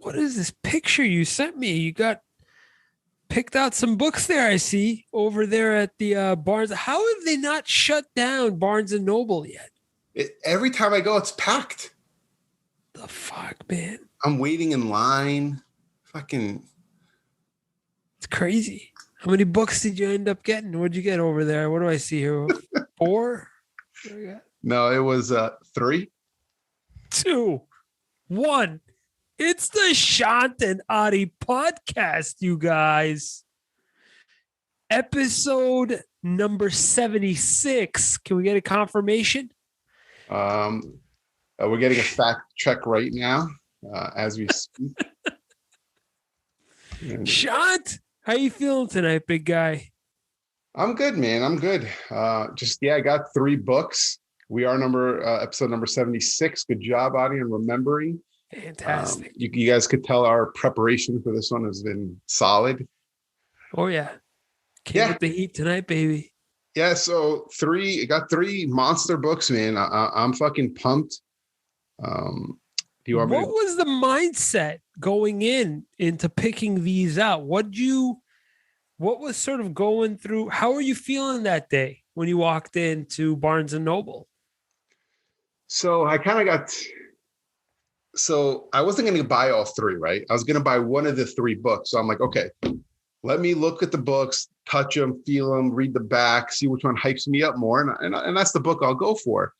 What is this picture you sent me? You got picked out some books there, I see, over there at the Barnes. How have they not shut down Barnes and Noble yet? Every time I go, it's packed. The fuck, man? I'm waiting in line. Fucking. It's crazy. How many books did you end up getting? What'd you get over there? What do I see here? 4? No, it was 3. 2, 1. It's the Shant and Ari podcast, you guys. Episode number 76. Can we get a confirmation? We're getting a fact check right now as we speak. Shant, how you feeling tonight, big guy? I'm good, man. I'm good. I got 3 books. We are episode number 76. Good job, Adi, in remembering. Fantastic. You guys could tell our preparation for this one has been solid. Oh, yeah. Came with the heat tonight, baby. Yeah, so I got 3 monster books, man. I'm fucking pumped. What was the mindset going into picking these out? What was sort of going through? How were you feeling that day when you walked into Barnes and Noble? So I kind of got... So I wasn't going to buy all 3, right? I was going to buy one of the 3 books. So I'm like, okay, let me look at the books, touch them, feel them, read the back, see which one hypes me up more. And that's the book I'll go for.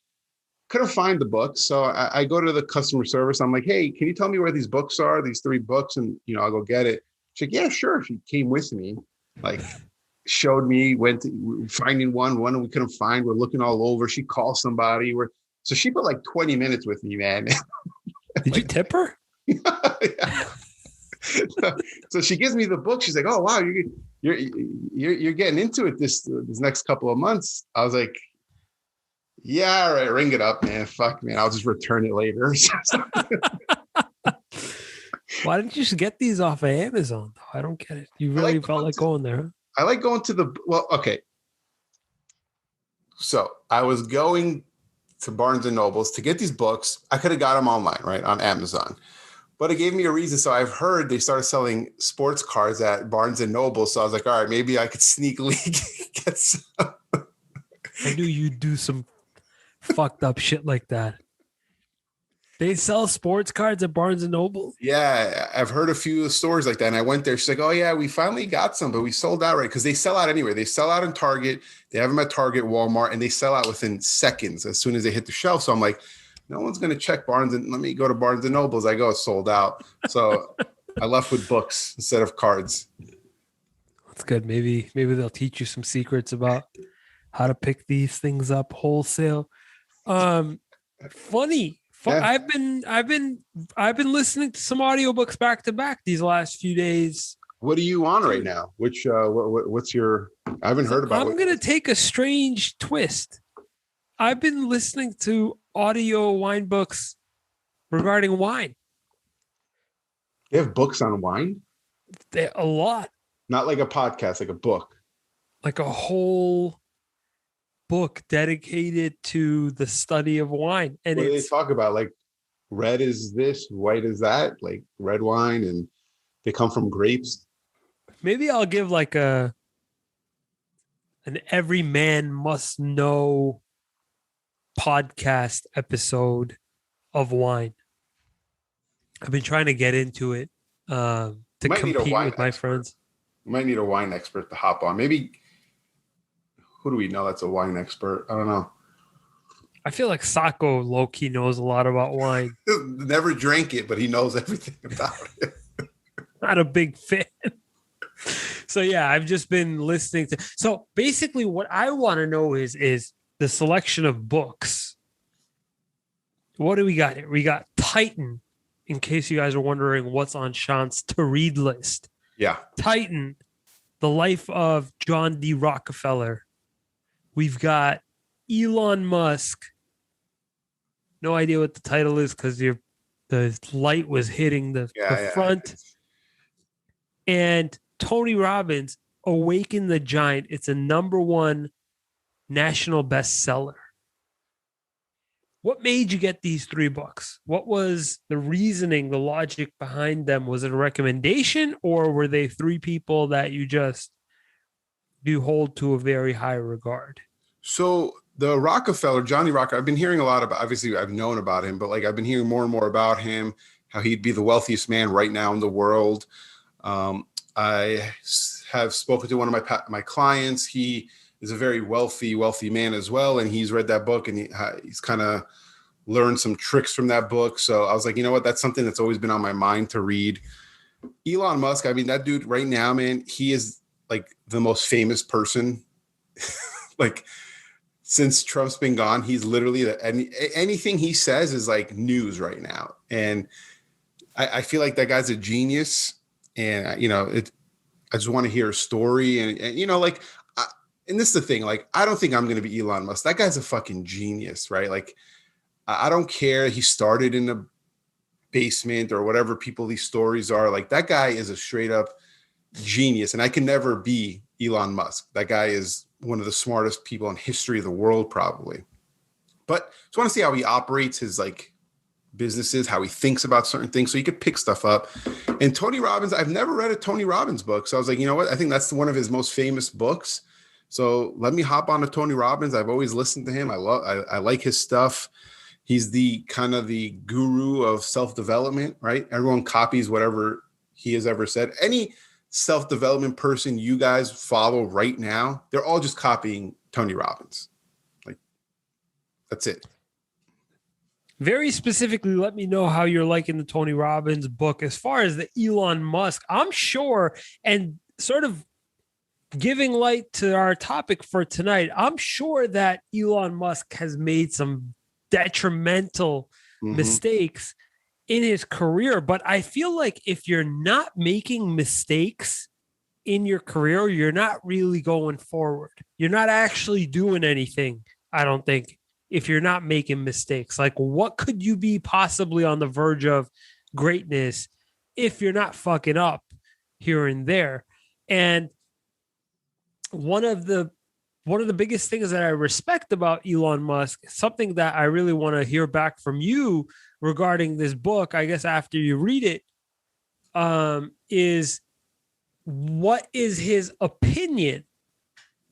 Couldn't find the book. So I go to the customer service. I'm like, hey, can you tell me where these books are? These 3 books. And, I'll go get it. She's like, yeah, sure. She came with me, like showed me, went to finding one we couldn't find. We're looking all over. She called somebody. So she put like 20 minutes with me, man. Did you tip her? Yeah. So she gives me the book. She's like, "Oh wow, you're getting into it this next couple of months." I was like, "Yeah, all right, ring it up, man. Fuck, man, I'll just return it later." Why didn't you just get these off of Amazon? Though? I don't get it. You really felt like going there? I like going to okay. So I was going to Barnes and Nobles to get these books. I could have got them online, right, on Amazon. But it gave me a reason. So I've heard they started selling sports cards at Barnes and Noble. So I was like, all right, maybe I could sneakily get some. I knew you'd do some fucked up shit like that. They sell sports cards at Barnes and Noble? Yeah, I've heard a few stores like that. And I went there. She's like, oh, yeah, we finally got some, but we sold out, right? Because they sell out anywhere. They sell out in Target. They have them at Target, Walmart, and they sell out within seconds as soon as they hit the shelf. So I'm like, no one's going to check Barnes. And let me go to Barnes and Nobles. I go, it's sold out. So I left with books instead of cards. That's good. Maybe they'll teach you some secrets about how to pick these things up wholesale. Funny. Yeah. I've been listening to some audiobooks back to back these last few days. What are you on right now? Which what's your? I haven't heard about. I'm gonna take a strange twist. I've been listening to audio wine books regarding wine. They have books on wine? A lot. Not like a podcast, like a book. Like a whole book dedicated to the study of wine. And what do they talk about? Like red is this, white is that, like red wine, and they come from grapes. Maybe I'll give like an every man must know podcast episode of wine. I've been trying to get into it to compete with my friends. You might need a wine expert to hop on. Maybe. Who do we know that's a wine expert? I don't know. I feel like Sacco low-key knows a lot about wine. Never drank it, but he knows everything about it. Not a big fan. So yeah, I've just been listening to. So basically what I want to know is the selection of books. What do we got here? We got Titan, in case you guys are wondering what's on Shant's to-read list. Yeah. Titan, The Life of John D. Rockefeller. We've got Elon Musk. No idea what the title is because the light was hitting the front. And Tony Robbins, Awaken the Giant. It's a #1 national bestseller. What made you get these 3 books? What was the reasoning, the logic behind them? Was it a recommendation, or were they 3 people that you just do hold to a very high regard? So the Rockefeller, Johnny Rockefeller, I've been hearing a lot about, obviously I've known about him, but like I've been hearing more and more about him, how he'd be the wealthiest man right now in the world. I have spoken to one of my clients. He is a very wealthy man as well. And he's read that book, and he's kind of learned some tricks from that book. So I was like, you know what? That's something that's always been on my mind to read. Elon Musk, I mean, that dude right now, man, he is like the most famous person. Like, since Trump's been gone, he's literally anything he says is like news right now. And I feel like that guy's a genius. And I just want to hear a story. And like, and this is the thing, like, I don't think I'm going to be Elon Musk. That guy's a fucking genius, right? Like, I don't care. He started in a basement or whatever these stories are. Like, that guy is a straight up genius. And I can never be Elon Musk. That guy is one of the smartest people in history of the world, probably. But just want to see how he operates his like businesses, how he thinks about certain things, so he could pick stuff up. And Tony Robbins, I've never read a Tony Robbins book, so I was like, you know what? I think that's one of his most famous books. So let me hop on to Tony Robbins. I've always listened to him. I like his stuff. He's the kind of the guru of self-development, right? Everyone copies whatever he has ever said. Any self-development person you guys follow right now, they're all just copying Tony Robbins. Like, that's it. Very specifically, let me know how you're liking the Tony Robbins book. As far as the Elon Musk, I'm sure, and sort of giving light to our topic for tonight, I'm sure that Elon Musk has made some detrimental mistakes in his career. But I feel like if you're not making mistakes in your career, you're not really going forward. You're not actually doing anything, I don't think, if you're not making mistakes. Like, what could you be possibly on the verge of greatness if you're not fucking up here and there? And one of the biggest things that I respect about Elon Musk, something that I really want to hear back from you regarding this book, I guess after you read it, is what is his opinion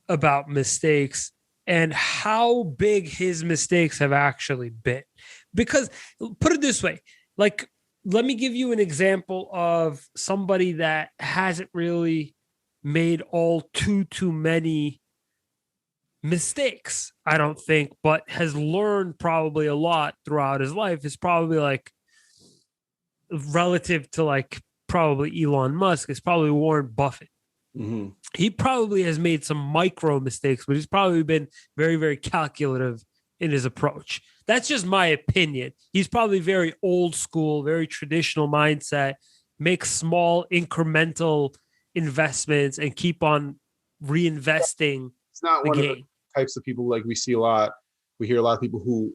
about mistakes and how big his mistakes have actually been. Because put it this way, like, let me give you an example of somebody that hasn't really made all too many mistakes, I don't think, but has learned probably a lot throughout his life. Is probably like, relative to like probably Elon Musk, is probably Warren Buffett. Mm-hmm. He probably has made some micro mistakes, but he's probably been very, very calculative in his approach. That's just my opinion. He's probably very old school, very traditional mindset, makes small incremental investments and keep on reinvesting. It's not one of the types of people like we see a lot. We hear a lot of people who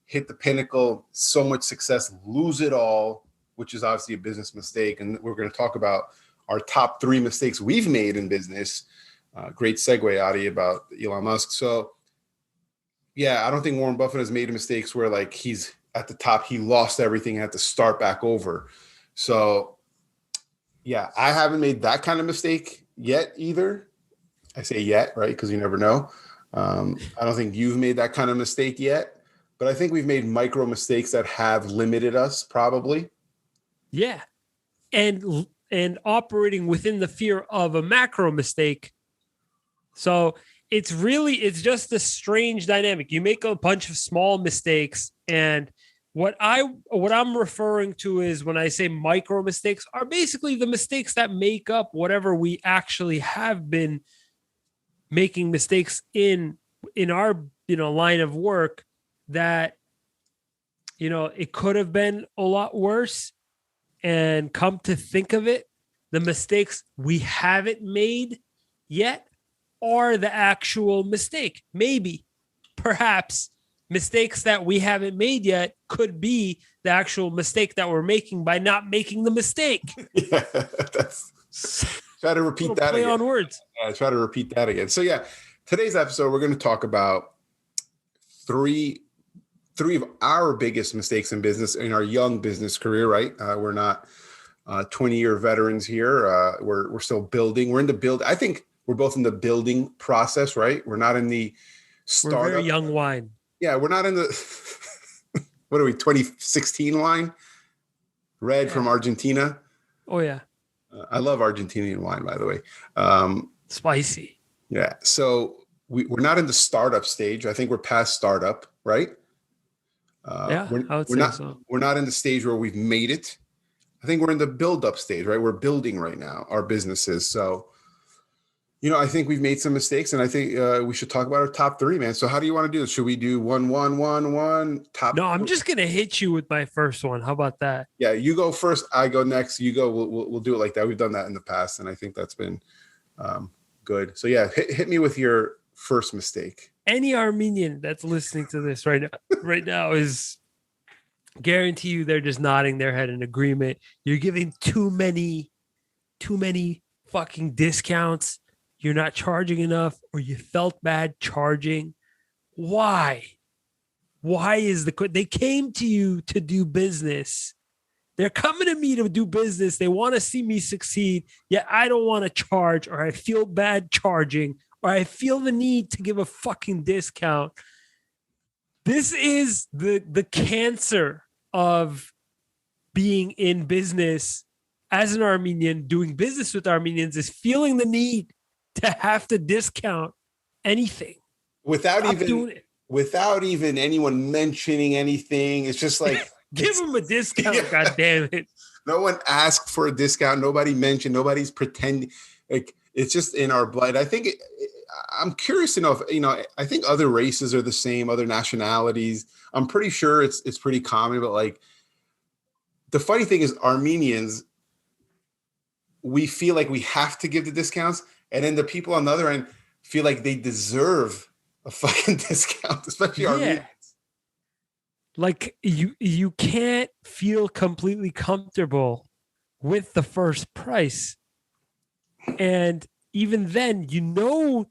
hit the pinnacle, so much success, lose it all, which is obviously a business mistake. And we're going to talk about our top 3 mistakes we've made in business. Great segue, Adi, about Elon Musk. So, yeah, I don't think Warren Buffett has made mistakes where like he's at the top, he lost everything and had to start back over. So, yeah, I haven't made that kind of mistake yet either. I say yet, right? Because you never know. I don't think you've made that kind of mistake yet, but I think we've made micro mistakes that have limited us probably. Yeah. And operating within the fear of a macro mistake. So it's just a strange dynamic. You make a bunch of small mistakes, and what I'm referring to is, when I say micro mistakes, are basically the mistakes that make up whatever we actually have been making mistakes in our line of work, that it could have been a lot worse. And come to think of it, the mistakes we haven't made yet are the actual mistake. Maybe, perhaps, mistakes that we haven't made yet could be the actual mistake that we're making by not making the mistake. Yeah, try to repeat that again. On words. Yeah, try to repeat that again. So yeah, today's episode, we're going to talk about 3 three of our biggest mistakes in business in our young business career, right? We're not 20-year veterans here. We're still building. We're in the build. I think we're both in the building process, right? We're not in the We're very startup. young wine. Yeah, we're not in the what are we, 2016 wine? Red from Argentina. Oh yeah. I love Argentinian wine, by the way. Spicy. Yeah. So we're not in the startup stage. I think we're past startup, right? Yeah, I would say not, so. We're not in the stage where we've made it. I think we're in the build up stage, right? We're building right now, our businesses. So, I think we've made some mistakes, and I think we should talk about our top three, man. So how do you want to do this? Should we do one, top? No, I'm just going to hit you with my first one. How about that? Yeah, you go first. I go next. You go. We'll do it like that. We've done that in the past, and I think that's been good. So yeah, hit me with your first mistake. Any Armenian that's listening to this right now is guarantee you they're just nodding their head in agreement. You're giving too many fucking discounts. You're not charging enough, or you felt bad charging. Why? Why is they came to you to do business? They're coming to me to do business. They want to see me succeed, yet I don't want to charge, or I feel bad charging, or I feel the need to give a fucking discount. This is the cancer of being in business as an Armenian, doing business with Armenians, is feeling the need to have to discount anything without even anyone mentioning anything. It's just like give them a discount. Yeah. God damn it. No one asked for a discount. Nobody mentioned. Nobody's pretending. Like, it's just in our blood. I think I'm curious to know if, I think other races are the same, other nationalities. I'm pretty sure it's pretty common, but like the funny thing is Armenians, we feel like we have to give the discounts. And then the people on the other end feel like they deserve a fucking discount, especially Armenians. Like you can't feel completely comfortable with the first price. And even then,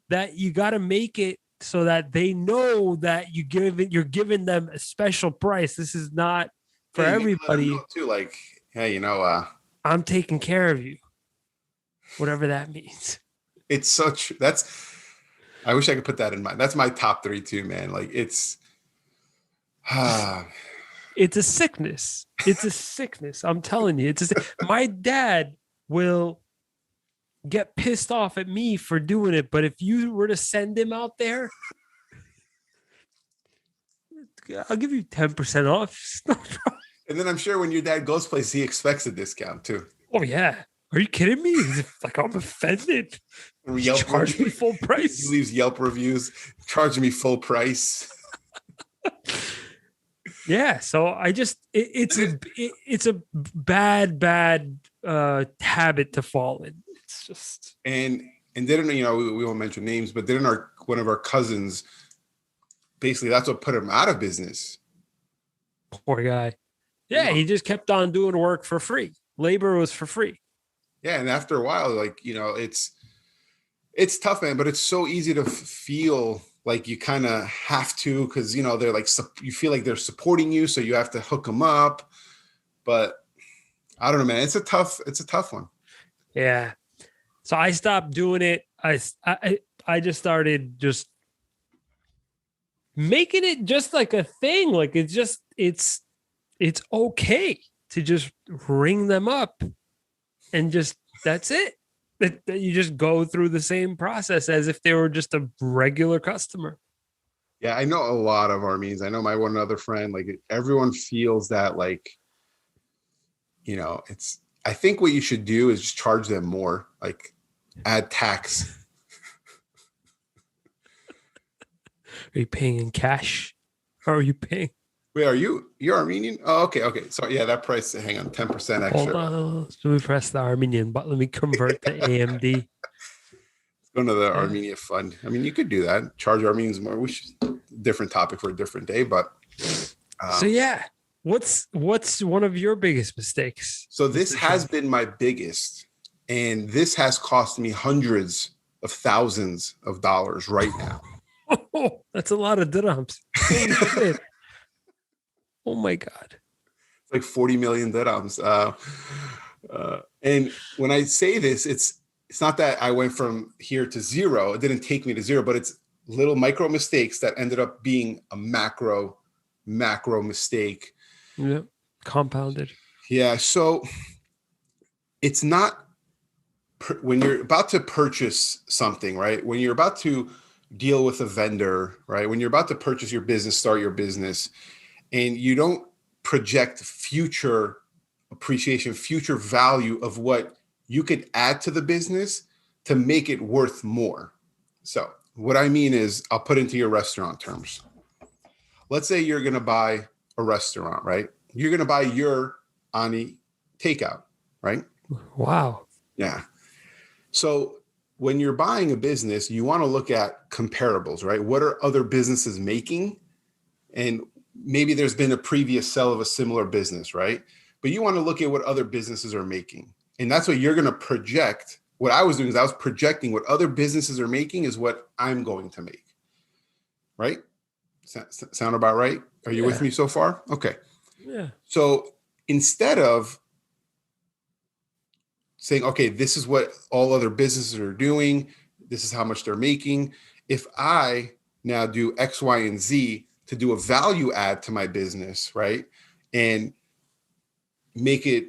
that you got to make it so that they know that you're giving them a special price. This is not for everybody. Too, like, hey, I'm taking care of you. Whatever that means. It's I wish I could put that in mind. That's my top three too, man. Like it's a sickness. It's a sickness. I'm telling you, my dad will get pissed off at me for doing it. But if you were to send him out there, I'll give you 10% off. And then I'm sure when your dad goes places, he expects a discount too. Oh yeah. Are you kidding me? Like, I'm offended. Charge me full price. He leaves Yelp reviews. Charge me full price. Yeah. So I just it's a bad habit to fall in. It's just and didn't we won't mention names, but didn't one of our cousins basically that's what put him out of business. Poor guy. Yeah, he just kept on doing work for free. Labor was for free. Yeah, and after a while, like, it's tough, man, but it's so easy to feel like you kind of have to, because, they're like, you feel like they're supporting you, so you have to hook them up. But I don't know, man, it's a tough one. Yeah. So I stopped doing it. I just started just making it just like a thing. Like it's okay to just ring them up. And just that's it. That you just go through the same process as if they were just a regular customer. Yeah, I know a lot of Armenians. I know my one other friend. Like everyone feels that, like, it's. I think what you should do is just charge them more, like add tax. Are you paying in cash? How are you paying? Wait, you're Armenian? Oh, okay. So yeah, that price, hang on, 10% extra. Hold on. So we press the Armenian button. Let me convert to AMD. Let's go to the Armenia fund. I mean, you could do that. Charge Armenians more. Different topic for a different day, but so yeah. What's one of your biggest mistakes? So this has been my biggest, and this has cost me hundreds of thousands of dollars right now. Oh, that's a lot of dirhams. Oh my God. It's like 40 million dirhams. And when I say this, it's not that I went from here to zero. It didn't take me to zero, but it's little micro mistakes that ended up being a macro mistake. Yeah. Compounded. Yeah. So it's not when you're about to purchase something, right? When you're about to deal with a vendor, right? When you're about to purchase your business, start your business, and you don't project future appreciation, future value of what you could add to the business to make it worth more. So, what I mean is, I'll put into your restaurant terms. Let's say you're going to buy a restaurant, right? You're going to buy your Ani takeout, right? Wow. Yeah. So, when you're buying a business, you want to look at comparables, right? What are other businesses making? And maybe there's been a previous sell of a similar business, right? But you want to look at what other businesses are making. And that's what you're going to project. What I was doing is I was projecting what other businesses are making is what I'm going to make. Right? Sound about right? Are you with Yeah. me so far? Okay. Yeah. So instead of saying, okay, this is what all other businesses are doing, this is how much they're making. If I now do X, Y, and Z to do a value add to my business, right? And make it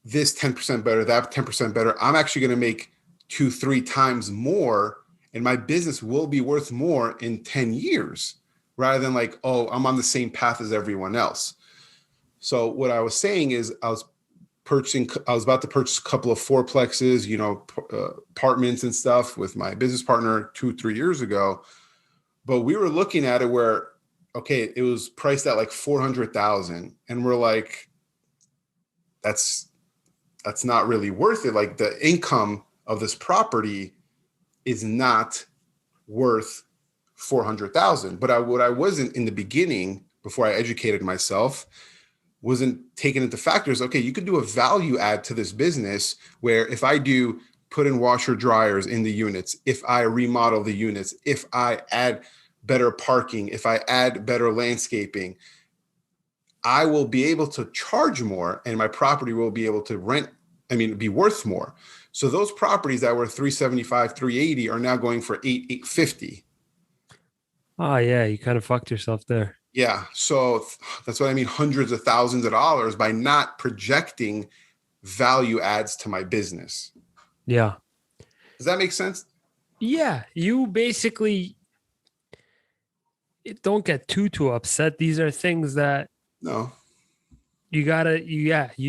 this 10% better, that 10% better, I'm actually going to make 2-3 times more, and my business will be worth more in 10 years rather than like, oh, I'm on the same path as everyone else. So what I was saying is I was about to purchase a couple of fourplexes, apartments and stuff with my business partner 2-3 years ago. But we were looking at it where, okay, it was priced at like 400,000. And we're like, that's not really worth it. Like the income of this property is not worth 400,000. But what I wasn't in the beginning, before I educated myself, wasn't taking into factors. Okay, you could do a value add to this business where if I do put in washer dryers in the units, if I remodel the units, if I add better parking, if I add better landscaping, I will be able to charge more and my property will be able to be worth more. So those properties that were 375, 380 are now going for 850. Oh yeah, you kind of fucked yourself there. Yeah. So that's what I mean. Hundreds of thousands of dollars by not projecting value adds to my business. Yeah. Does that make sense? Yeah. You basically don't get too upset. These are things that No. you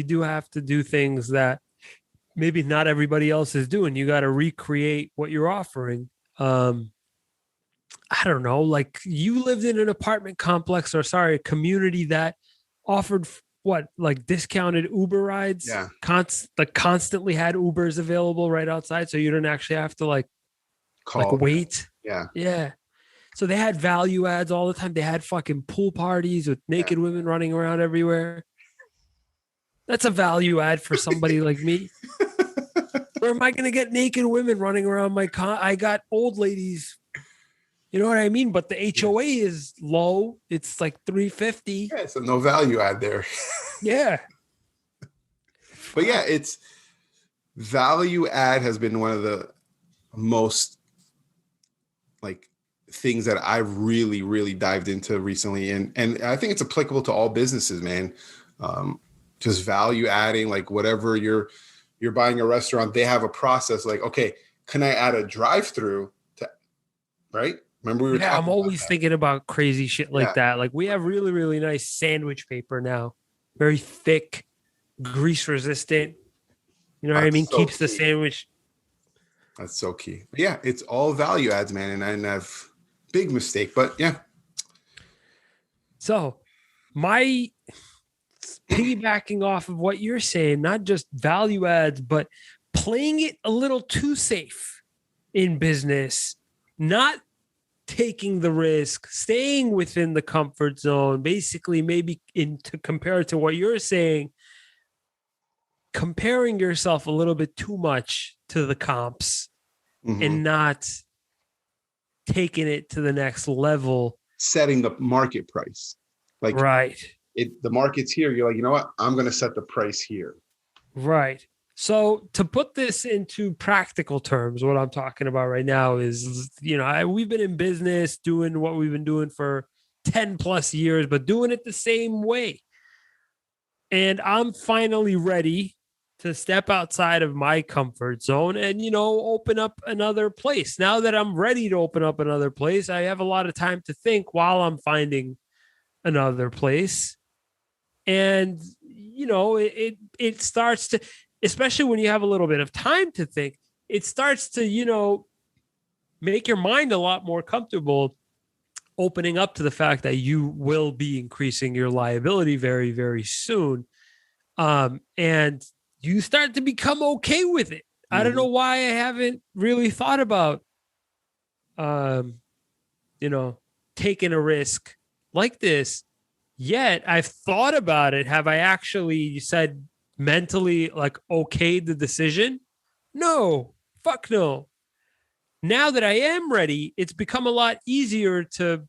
do have to do things that maybe not everybody else is doing. You got to recreate what you're offering. I don't know, like you lived in an apartment complex or sorry, a community that offered what, like discounted Uber rides, Yeah. Constantly had Ubers available right outside. So you didn't actually have to like Call. wait. Yeah. Yeah. So they had value adds all the time. They had fucking pool parties with naked women running around everywhere. That's a value add for somebody like me. Where am I going to get naked women running around my car? I got old ladies. You know what I mean? But the HOA is low. It's like 350. Yeah. So no value add there. Yeah. But yeah, it's value add has been one of the most like things that I've really, really dived into recently. And I think it's applicable to all businesses, man. Just value adding, like whatever you're buying a restaurant, they have a process like, okay, can I add a drive-through to, right? Remember we were Yeah, talking I'm about always that. thinking about crazy shit like Yeah. that. Like we have really, really nice sandwich paper now. Very thick, grease resistant. You know what I mean? That's so Keeps the key. sandwich. That's so key. But yeah, it's all value adds, man. And I've big mistake, but yeah. So my piggybacking off of what you're saying, not just value adds, but playing it a little too safe in business, not taking the risk, staying within the comfort zone, basically maybe to compare to what you're saying, comparing yourself a little bit too much to the comps Mm-hmm. and not taking it to the next level. Setting the market price. Like Right. the market's here. You're like, you know what? I'm going to set the price here. Right. So to put this into practical terms, what I'm talking about right now is, we've been in business doing what we've been doing for 10 plus years, but doing it the same way. And I'm finally ready to step outside of my comfort zone and, open up another place. Now that I'm ready to open up another place, I have a lot of time to think while I'm finding another place. And, it starts to, especially when you have a little bit of time to think, it starts to, make your mind a lot more comfortable opening up to the fact that you will be increasing your liability very, very soon. And you start to become okay with it. I don't know why I haven't really thought about, taking a risk like this yet. I've thought about it. Have I actually said mentally, like, okayed the decision? No, fuck no. Now that I am ready, it's become a lot easier to,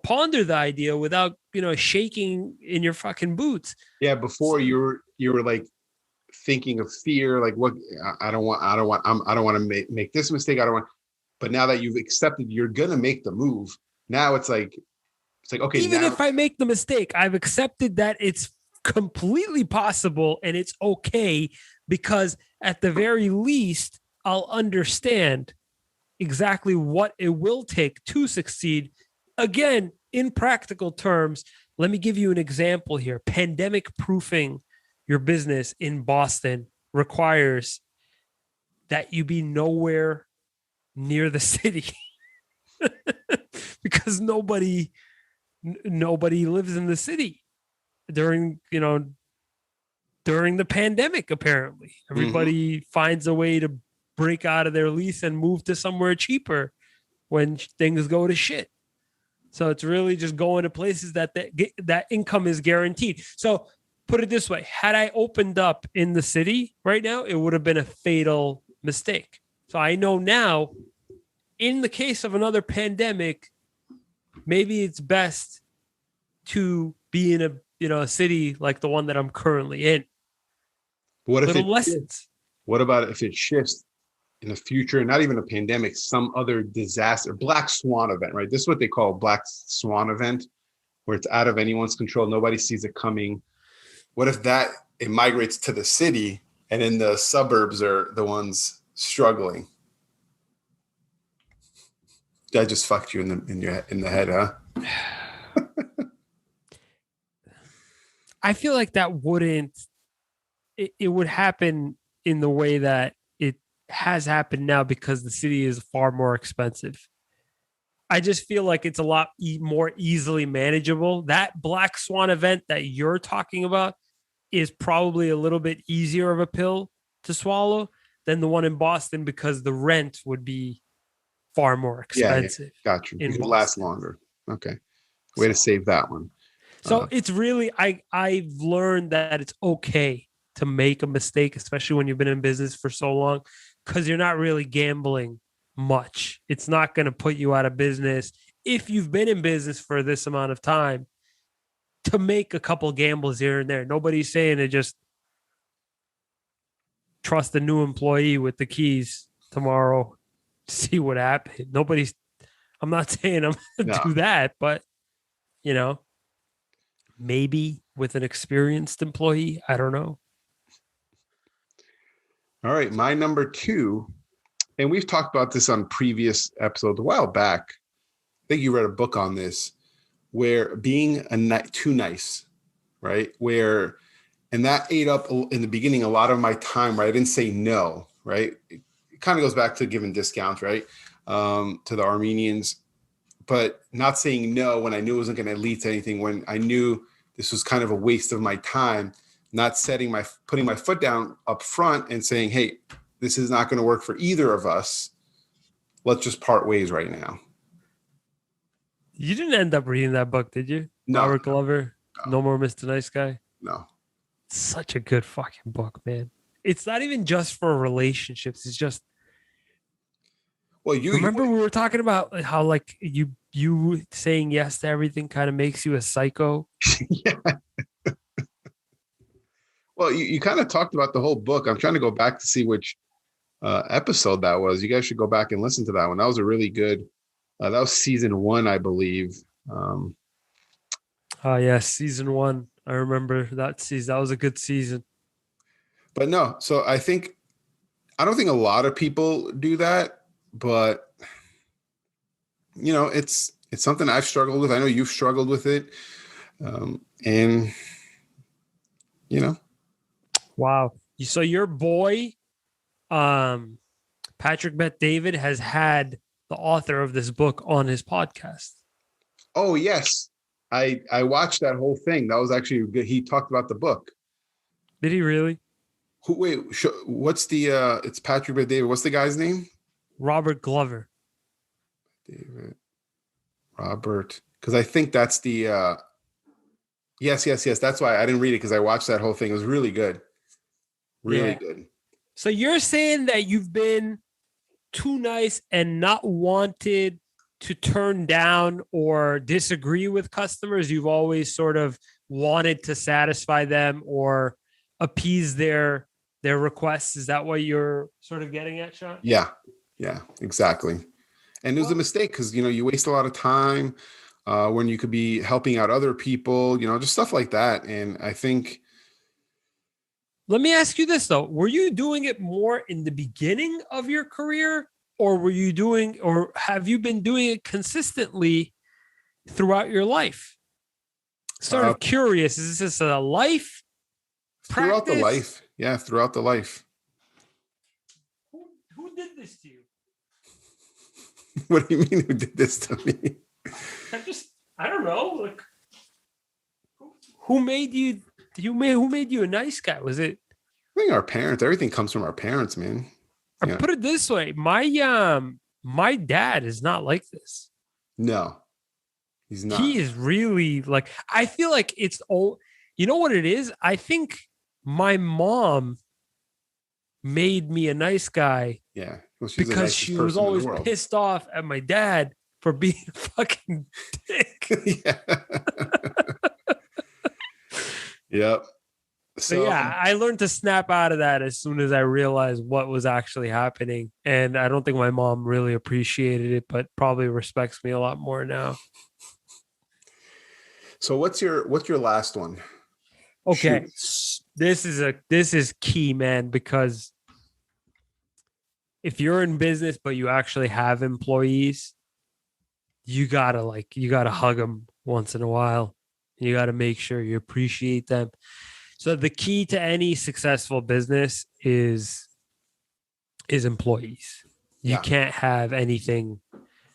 ponder the idea without, shaking in your fucking boots. Yeah. Before you were like thinking of fear, like what I don't want to make this mistake. I don't want, but now that you've accepted, you're going to make the move. Now it's like, okay. Even now, if I make the mistake, I've accepted that it's completely possible and it's okay, because at the very least, I'll understand exactly what it will take to succeed. Again, in practical terms, let me give you an example here. Pandemic proofing your business in Boston requires that you be nowhere near the city because nobody lives in the city during the pandemic. Apparently everybody finds a way to break out of their lease and move to somewhere cheaper when things go to shit. So it's really just going to places that income is guaranteed. So put it this way, had I opened up in the city right now, it would have been a fatal mistake. So I know now, in the case of another pandemic, maybe it's best to be in a city like the one that I'm currently in. what if Little lessons. What about if it shifts in the future, not even a pandemic, some other disaster, black swan event, right? This is what they call a black swan event, where it's out of anyone's control. Nobody sees it coming. What if it migrates to the city and then the suburbs are the ones struggling? I just fucked you in the head, huh? I feel like that it would happen in the way that it has happened now, because the city is far more expensive. I just feel like it's a lot more easily manageable. That black swan event that you're talking about is probably a little bit easier of a pill to swallow than the one in Boston, because the rent would be far more expensive. Yeah. Got you. It could last longer. Okay. Way to save that one. So it's really, I've learned that it's okay to make a mistake, especially when you've been in business for so long, because you're not really gambling much. It's not going to put you out of business if you've been in business for this amount of time to make a couple gambles here and there. Nobody's saying to just trust a new employee with the keys tomorrow, see what happens. I'm not saying I'm going to do that, but maybe with an experienced employee, I don't know. All right, my number 2, and we've talked about this on previous episodes a while back. I think you read a book on this, where being too nice, right? And that ate up in the beginning a lot of my time, right? I didn't say no, right? It kind of goes back to giving discounts, right? To the Armenians, but not saying no when I knew it wasn't going to lead to anything, when I knew this was kind of a waste of my time, not putting my foot down up front and saying, hey, this is not going to work for either of us. Let's just part ways right now. You didn't end up reading that book, did you? No, Robert Glover, No More Mr. Nice Guy? No. It's such a good fucking book, man. It's not even just for relationships. It's just, well, remember we were talking about how, like, you you saying yes to everything kind of makes you a psycho. Yeah. Well, you kind of talked about the whole book. I'm trying to go back to see which episode that was. You guys should go back and listen to that one. That was a really good. That was season 1, I believe. Um, Yes, season one. I remember that season. That was a good season. but no, so I don't think a lot of people do that, but it's something I've struggled with. I know you've struggled with it, and you know, Wow. So your boy, um, Patrick Bet David, has had the author of this book on his podcast. oh yes, I watched that whole thing. That was actually good. He talked about the book. Did he really? Wait, what's the? It's Patrick Bet David. What's the guy's name? Robert Glover. David Robert, because I think that's the. Yes. That's why I didn't read it because I watched that whole thing. It was really good. Really Yeah. good. So you're saying that you've been too nice and not wanted to turn down or disagree with customers. You've always sort of wanted to satisfy them or appease their requests. Is that what you're sort of getting at, Sean? Yeah. Yeah. Exactly. And it was a mistake because you waste a lot of time when you could be helping out other people. Just stuff like that. And I think. Let me ask you this though. Were you doing it more in the beginning of your career or have you been doing it consistently throughout your life? Sort Uh, of curious. Is this a life throughout the practice? life. Yeah, throughout the life. Who did this to you? What do you mean who did this to me? I don't know. Like, who made you? Who made you a nice guy? Was it? I think our parents. Everything comes from our parents, man. I put it this way: my dad is not like this. No, he's not. He is really like. I feel like it's all. You know what it is? I think my mom made me a nice guy. Yeah, well, because she was always pissed off at my dad for being a fucking dick. Yeah. Yep. So yeah, I learned to snap out of that as soon as I realized what was actually happening. And I don't think my mom really appreciated it, but probably respects me a lot more now. So what's your last one? Okay. Shoot. This is key, man, because if you're in business but you actually have employees, you gotta hug them once in a while. You gotta make sure you appreciate them. So the key to any successful business is employees. You can't have anything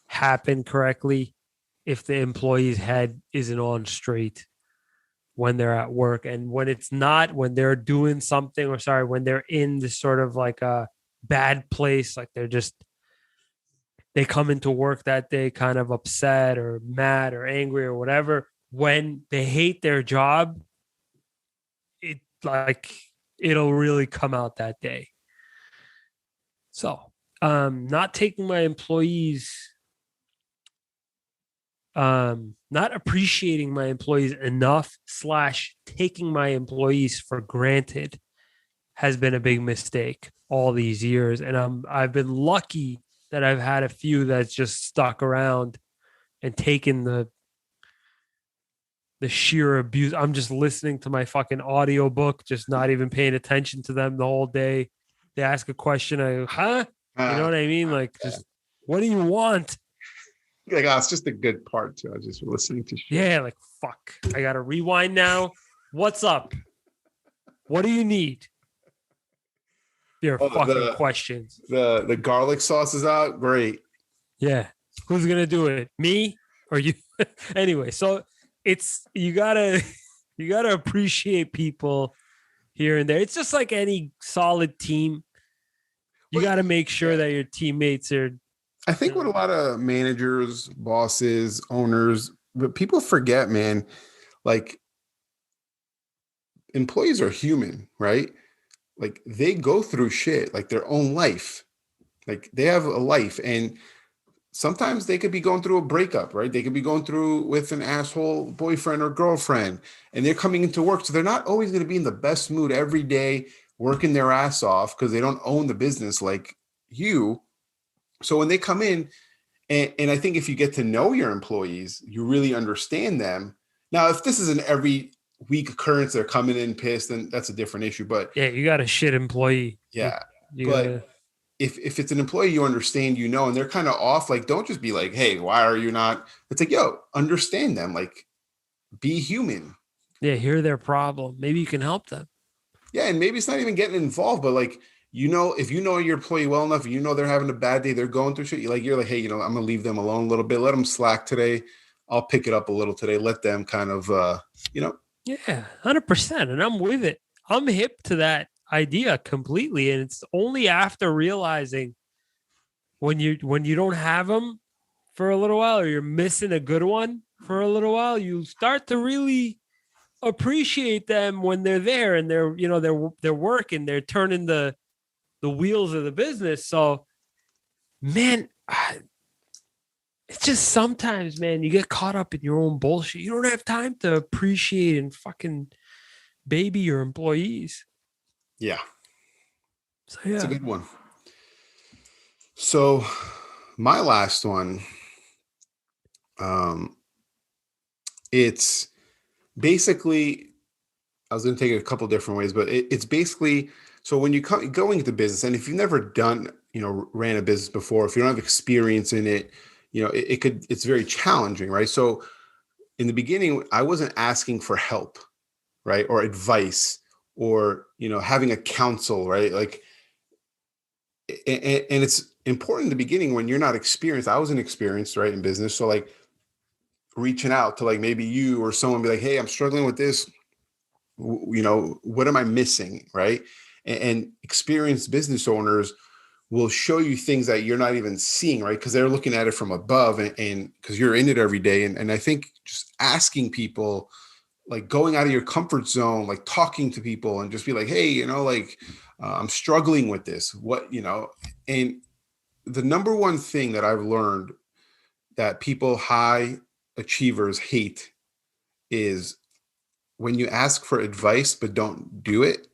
happen correctly if the employee's head isn't on straight when they're at work. And when it's not, when they're doing something, when they're in this sort of like a bad place, like they come into work that day kind of upset or mad or angry or whatever, when they hate their job, it'll really come out that day. So, not taking my employees, not appreciating my employees enough / taking my employees for granted has been a big mistake all these years. And I've been lucky that I've had a few that's just stuck around and taken the sheer abuse. I'm just listening to my fucking audiobook, just not even paying attention to them the whole day. They ask a question, I go, huh? You know what I mean? Like, just what do you want? Like, oh, it's just a good part too. I was just listening to shit. Yeah, like fuck. I gotta rewind now. What's up? What do you need? Your fucking questions. The garlic sauce is out. Great. Yeah. Who's gonna do it? Me or you? Anyway, so you gotta appreciate people here and there. It's just like any solid team. You got to make sure that your teammates are. I think what a lot of managers, bosses, owners, but people forget, man, like employees are human, right? Like they go through shit, like their own life. Like they have a life, and sometimes they could be going through a breakup, right? They could be going through with an asshole boyfriend or girlfriend, and they're coming into work. So they're not always going to be in the best mood every day, working their ass off because they don't own the business like you. So when they come in, and I think if you get to know your employees, you really understand them. Now, if this is an every week occurrence, they're coming in pissed, then that's a different issue. But Yeah, you got a shit employee. yeah, You but gotta. if it's an employee you understand, and they're kind of off, like don't just be like, hey, why are you not? It's like, yo, understand them, like be human. Yeah, hear their problem. Maybe you can help them. Yeah, and maybe it's not even getting involved, but like if you know your employee well enough, they're having a bad day, they're going through shit. You're like, hey, I'm gonna leave them alone a little bit, let them slack today. I'll pick it up a little today. Let them kind of, you know. Yeah, 100%. And I'm with it. I'm hip to that idea completely. And it's only after realizing when you don't have them for a little while or you're missing a good one for a little while, you start to really appreciate them when they're there and they're working, they're turning the wheels of the business. So, man, it's just sometimes, man, you get caught up in your own bullshit. You don't have time to appreciate and fucking baby your employees. Yeah, So it's a yeah. good one. So my last one, um, it's basically, I was going to take it a couple different ways, but it's basically, so when you come going into business, and if you've never done, ran a business before, if you don't have experience in it, it's very challenging, right? So in the beginning, I wasn't asking for help, right? Or advice or, having a counsel, right? Like, and it's important in the beginning when you're not experienced. I wasn't experienced, right, in business. So like reaching out to like maybe you or someone, be like, hey, I'm struggling with this. What am I missing, right? And experienced business owners will show you things that you're not even seeing, right? Because they're looking at it from above, and because you're in it every day. And I think just asking people, like going out of your comfort zone, like talking to people and just be like, hey, I'm struggling with this. And the number one thing that I've learned that people high achievers hate is when you ask for advice but don't do it.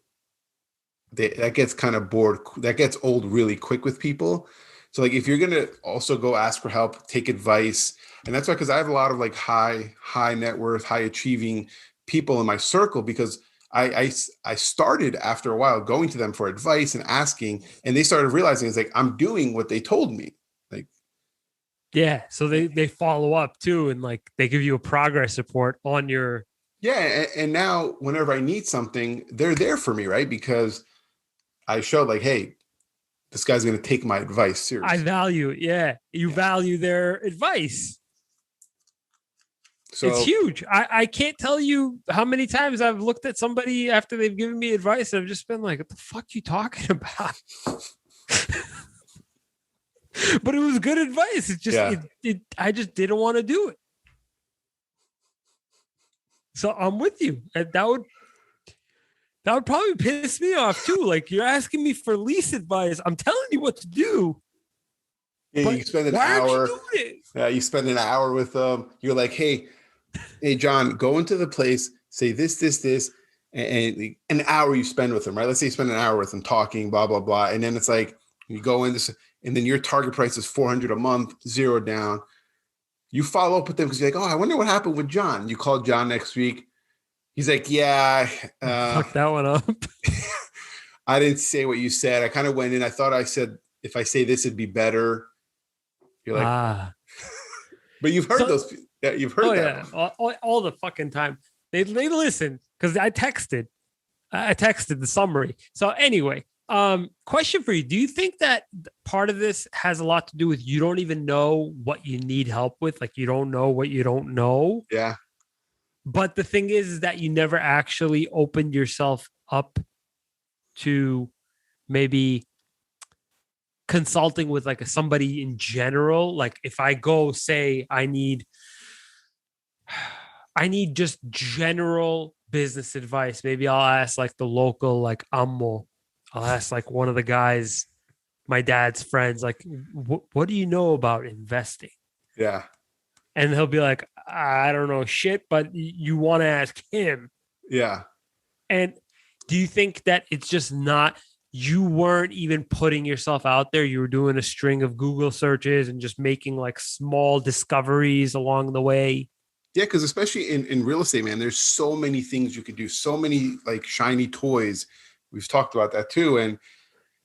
That gets kind of bored. That gets old really quick with people. So like if you're gonna also go ask for help, take advice, and that's why, because I have a lot of like high net worth, high achieving people in my circle, because I started after a while going to them for advice and asking, and they started realizing it's like I'm doing what they told me. Like, Yeah. So they follow up too and like they give you a progress report on your. yeah, and now whenever I need something, they're there for me, right? Because I showed like, hey, this guy's going to take my advice I seriously. value it. Yeah. You Yeah. value their advice. It's So huge. I can't tell you how many times I've looked at somebody after they've given me advice and I've just been like, what the fuck are you talking about? But it was good advice. It just yeah, it I just didn't want to do it. So I'm with you. That would probably piss me off too. Like you're asking me for lease advice. I'm telling you what to do, yeah, but you spend an why aren't you hour. doing it? You spend an hour with them. You're like, hey, John, go into the place, say this, and an hour you spend with them, right? Let's say you spend an hour with them talking, blah blah blah, and then it's like you go in this, and then your target price is 400 a month, zero down. You follow up with them because you're like, oh, I wonder what happened with John. You call John next week. He's like, yeah, Fuck that one up. I didn't say what you said. I kind of went in. I thought I said if I say this, it'd be better. You're like, Ah. but you've heard So those. Yeah, you've oh heard that yeah, one. all the fucking time. They listen because I texted. I texted the summary. So anyway, question for you: do you think that part of this has a lot to do with you don't even know what you need help with? Like you don't know what you don't know. Yeah, But the thing is that you never actually opened yourself up to maybe consulting with like somebody in general. Like if I go say I need just general business advice. Maybe I'll ask like the local like Ammo. I'll ask like one of the guys my dad's friends, like, what do you know about investing? Yeah. And he'll be like, I don't know shit, but you want to ask him. Yeah. And do you think that it's just not, you weren't even putting yourself out there? You were doing a string of Google searches and just making like small discoveries along the way. Yeah, because especially in real estate, man, there's so many things you could do, so many like shiny toys. We've talked about that too. And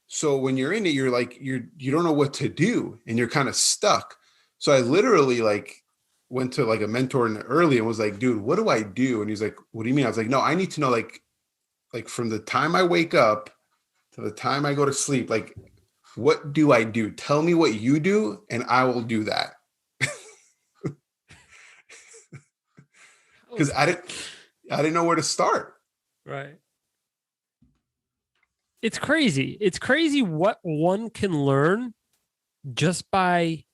so when you're in it, you're like, you don't know what to do and you're kind of stuck. So I literally like went to like a mentor early and was like, dude, what do I do? And he's like, what do you mean? I was like, no, I need to know like from the time I wake up to the time I go to sleep, like, what do I do? Tell me what you do and I will do that. Because I didn't know where to start. Right. It's crazy. It's crazy what one can learn just by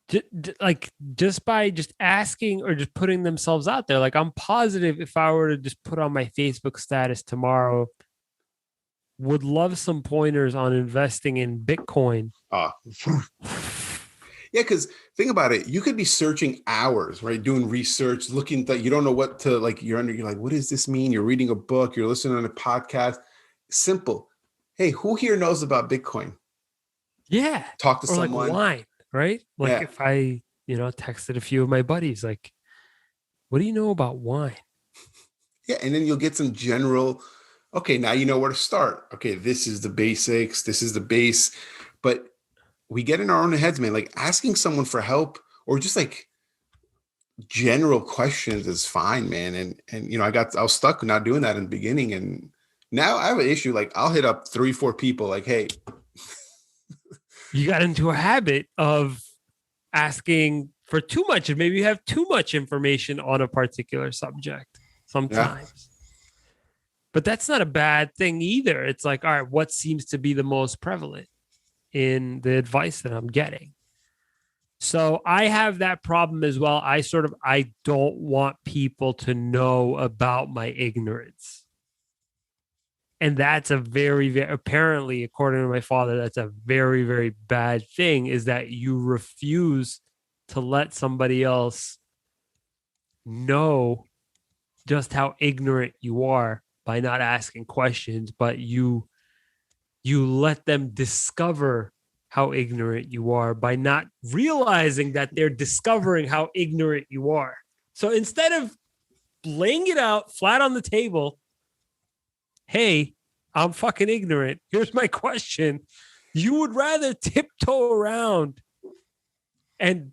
just asking or just putting themselves out there. Like, I'm positive if I were to just put on my Facebook status tomorrow, would love some pointers on investing in Bitcoin. Yeah, because think about it. You could be searching hours, right? Doing research, looking that you don't know what to like. You're like, what does this mean? You're reading a book, you're listening to a podcast. Simple. Hey, who here knows about Bitcoin? Yeah. Talk to or someone. like wine, right? Like Yeah. if I, texted a few of my buddies, like, what do you know about wine? Yeah. And then you'll get some general, okay, now you know where to start. Okay, this is the basics, this is the base. But we get in our own heads, man. Like asking someone for help or just like general questions is fine, man. And I was stuck not doing that in the beginning. And now I have an issue. Like I'll hit up 3-4 people like, hey. You got into a habit of asking for too much, and maybe you have too much information on a particular subject sometimes. Yeah. But that's not a bad thing either. It's like, all right, what seems to be the most prevalent in the advice that I'm getting? So I have that problem as well. I don't want people to know about my ignorance. And that's a very, very, apparently, according to my father, that's a very, very bad thing, is that you refuse to let somebody else know just how ignorant you are by not asking questions, but you let them discover how ignorant you are by not realizing that they're discovering how ignorant you are. So instead of laying it out flat on the table, hey, I'm fucking ignorant, here's my question, you would rather tiptoe around and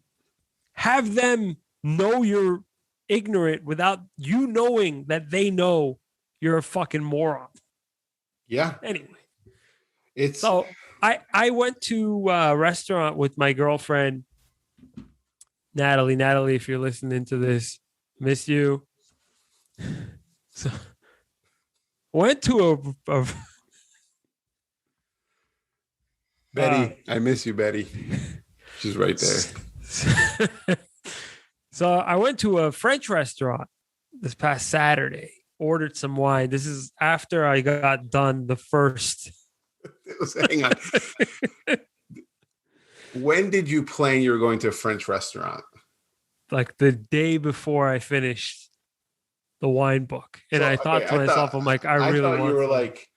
have them know you're ignorant without you knowing that they know you're a fucking moron. Yeah. Anyway. So I went to a restaurant with my girlfriend, Natalie. Natalie, if you're listening to this, miss you. So went to a Betty, I miss you, Betty. She's right there. So I went to a French restaurant this past Saturday, ordered some wine. This is after I got done the first. Hang on. When did you plan you were going to a French restaurant? Like the day before I finished the wine book. And so, I thought to myself, I'm like, I really want you were like,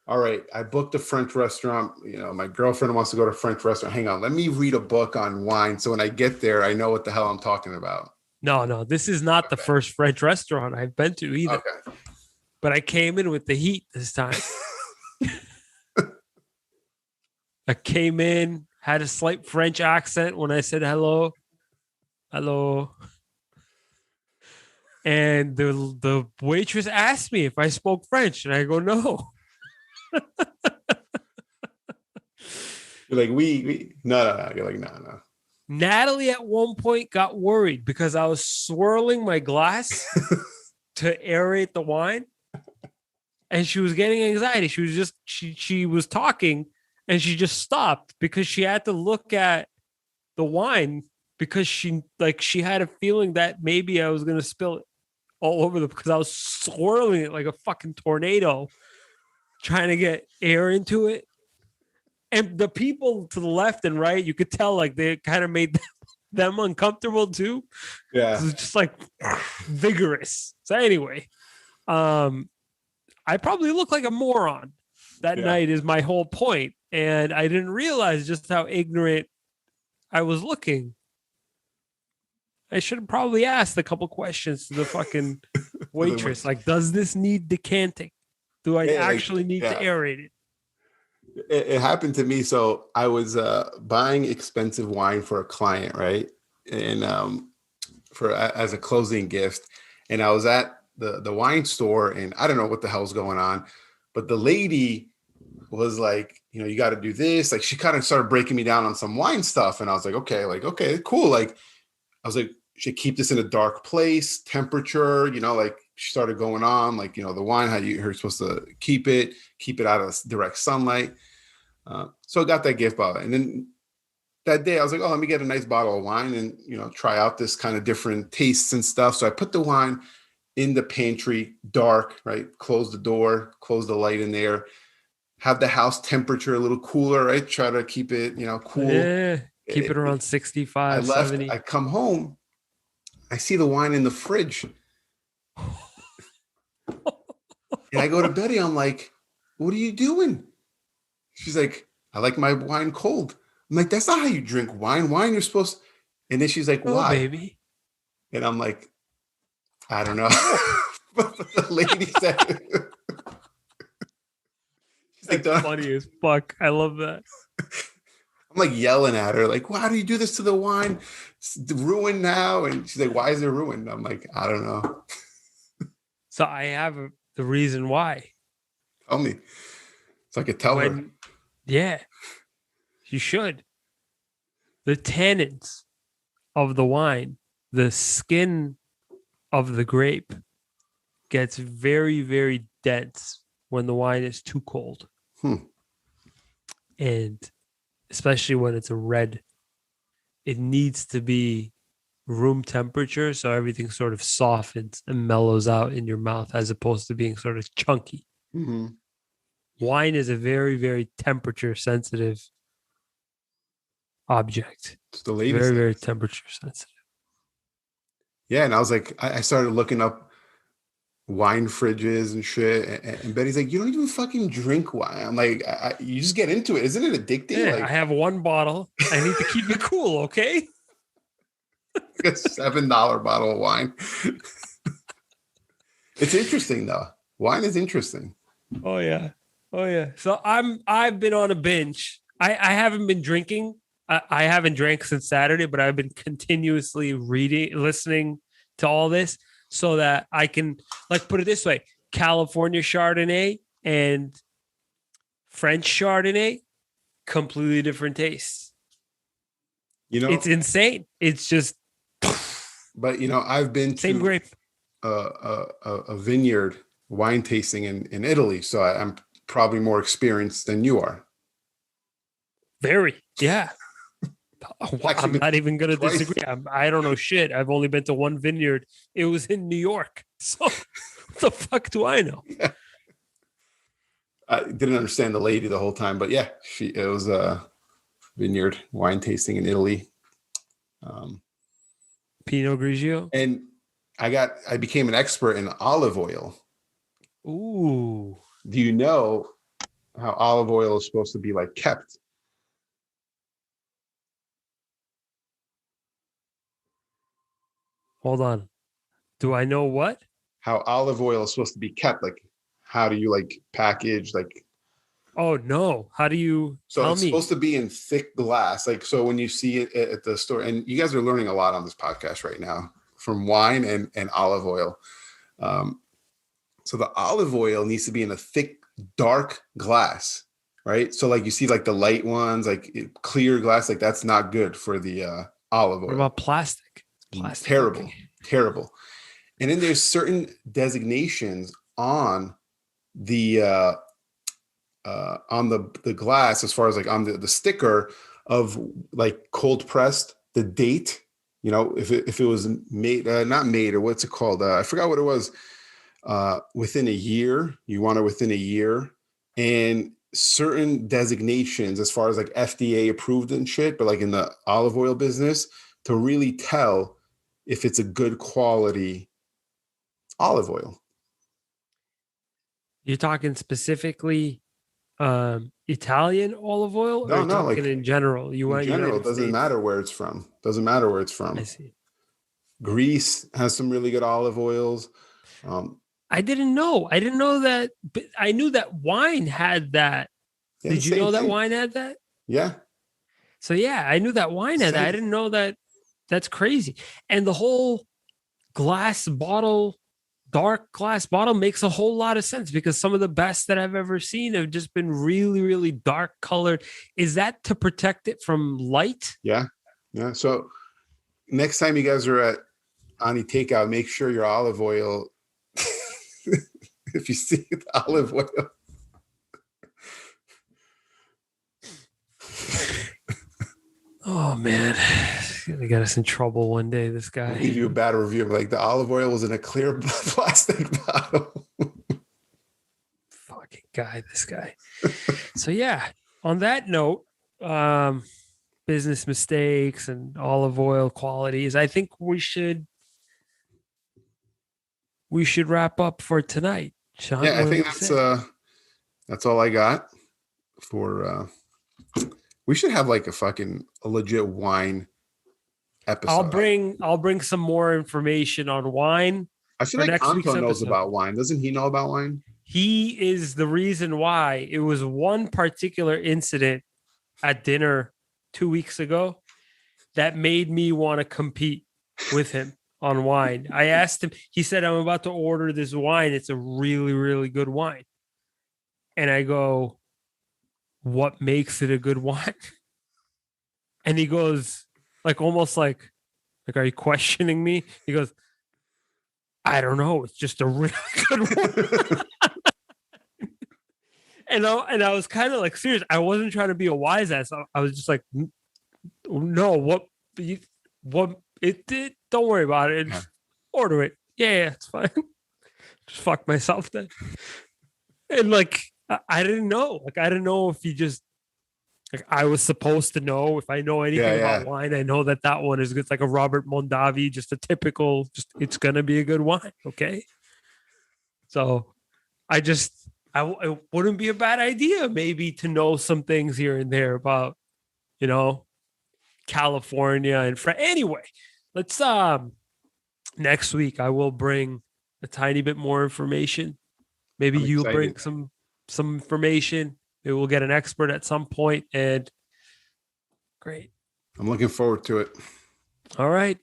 all right, I booked a French restaurant. My girlfriend wants to go to a French restaurant. Hang on, let me read a book on wine. So when I get there, I know what the hell I'm talking about. No, this is not the first French restaurant I've been to either. Okay. But I came in with the heat this time. I came in, had a slight French accent when I said hello. Hello. And the waitress asked me if I spoke French, and I go, no. You're like, no. You're like, no. Natalie at one point got worried because I was swirling my glass to aerate the wine, and she was getting anxiety. She was just, she was talking, and she just stopped because she had to look at the wine because she had a feeling that maybe I was going to spill it all over because I was swirling it like a fucking tornado, trying to get air into it. And the people to the left and right, you could tell like they kind of made them uncomfortable too. Yeah. It's just like vigorous. So anyway, I probably look like a moron that night is my whole point. And I didn't realize just how ignorant I was looking. I should have probably asked a couple questions to the fucking waitress. Like, does this need decanting? Do I actually need to aerate it? It happened to me. So I was buying expensive wine for a client, right? And for as a closing gift. And I was at the wine store, and I don't know what the hell's going on, but the lady was like, you know, you got to do this. Like, she kind of started breaking me down on some wine stuff, and I was like, okay, cool. Like, I was like, should keep this in a dark place, temperature, you know, like she started going on, like, you know, the wine, how you're supposed to keep it out of direct sunlight. So I got that gift bottle. And then that day I was like, oh, let me get a nice bottle of wine and, you know, try out this kind of different tastes and stuff. So I put the wine in the pantry, dark, right? Close the door, close the light in there, have the house temperature a little cooler, right? Try to keep it, you know, cool. Yeah, keep it around 65, I left, 70. I come home, I see the wine in the fridge. And I go to Betty, I'm like, what are you doing? She's like, I like my wine cold. I'm like, that's not how you drink wine. Wine, you're supposed. And then she's like, Oh, why? baby. And I'm like, I don't know. But the lady said, she's like, That's funny as fuck. I love that. I'm like yelling at her, like, why do you do this to the wine? It's ruined now. And she's like, why is it ruined? I'm like, I don't know. So I have the reason why. Tell me. So I could tell her. Yeah, you should. The tannins of the wine, the skin of the grape gets very, very dense when the wine is too cold. And especially when it's a red, it needs to be room temperature so everything sort of softens and mellows out in your mouth as opposed to being sort of chunky. Mm-hmm. Wine is a very, very temperature sensitive object. It's the latest. Very, very temperature sensitive. Yeah, and I was like, I started looking up wine fridges and shit. And Betty's like, you don't even fucking drink wine. I'm like, you just get into it. Isn't it addicting? Yeah, like, I have one bottle. I need to keep it cool, okay? a $7 bottle of wine. It's interesting though. Wine is interesting. Oh yeah. So I've been on a binge. I haven't been drinking. I haven't drank since Saturday, but I've been continuously listening to all this so that I can, like, put it this way: California Chardonnay and French Chardonnay, completely different tastes. You know, it's insane. It's just. But you know, I've been same to grape. A vineyard wine tasting in Italy, so I'm probably more experienced than you are. Very, yeah. I'm not even going to disagree. I don't know shit. I've only been to one vineyard. It was in New York. So what the fuck do I know? Yeah. I didn't understand the lady the whole time, but yeah, it was a vineyard wine tasting in Italy. Pinot Grigio. And I became an expert in olive oil. Ooh. Do you know how olive oil is supposed to be like kept? Hold on. Do I know what? How olive oil is supposed to be kept? Like, how do you like package? Like, oh no. How do you so it's supposed to be in thick glass. Like, so when you see it at the store, and you guys are learning a lot on this podcast right now from wine and olive oil. So the olive oil needs to be in a thick, dark glass, right? So like you see like the light ones, like clear glass, like that's not good for the olive oil. What about plastic? Plastic. Terrible. And then there's certain designations on the glass, as far as like on the sticker of like cold pressed, the date, you know, if it was made, not made, or what's it called? I forgot what it was. Within a year, you want it within a year. And certain designations as far as like FDA approved and shit, but like in the olive oil business to really tell if it's a good quality olive oil. You're talking specifically Italian olive oil, or No, you're no, talking like in general? You in want general, it United doesn't States? matter where it's from. Doesn't matter where it's I from. see. Greece has some really good olive oils. I didn't know. I didn't know that. But I knew that wine had that. Yeah, the Did you same know that thing. wine had that? Yeah, So yeah, I knew that wine had that. I same. didn't know that. That's crazy. And the whole glass bottle, dark glass bottle, makes a whole lot of sense because some of the best that I've ever seen have just been really, really dark colored. Is that to protect it from light? Yeah, yeah. So next time you guys are at Ani Takeout, make sure your olive oil. If you see the olive oil, Oh man, he's gonna get us in trouble one day. This I'll guy, leave you a bad review. Like the olive oil was in a clear plastic bottle. fucking guy, this guy. So yeah. On that note, um, business mistakes and olive oil qualities. I think we should wrap up for tonight. Sean, Yeah, I what do think you say? that's all I got for. We should have like a legit wine episode. I'll bring some more information on wine I feel for like next week's Anton knows episode. about wine. Doesn't he know about wine? He is the reason why. It was one particular incident at dinner 2 weeks ago that made me want to compete with him on wine. I asked him, he said, I'm about to order this wine. It's a really, really good wine. And I go, what makes it a good wine? And he goes, like, almost like, are you questioning me? He goes, I don't know. It's just a really good one. And I was kind of like serious. I wasn't trying to be a wise ass. I was just like, no, what it did. Don't worry about it. Yeah. Just order it. Yeah, it's fine. Just fuck myself then. And like, I didn't know. Like, I didn't know if he just like I was supposed to know. If I know anything Yeah. about wine, I know that one is good. It's like a Robert Mondavi, just a typical. Just it's gonna be a good wine. Okay. So it wouldn't be a bad idea maybe to know some things here and there about, you know, California and anyway, let's next week I will bring a tiny bit more information. Maybe I'm you'll bring excited. some information. Maybe we'll get an expert at some point and great. I'm looking forward to it. All right.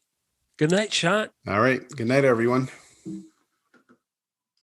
Good night, Shant. All right. Good night, everyone.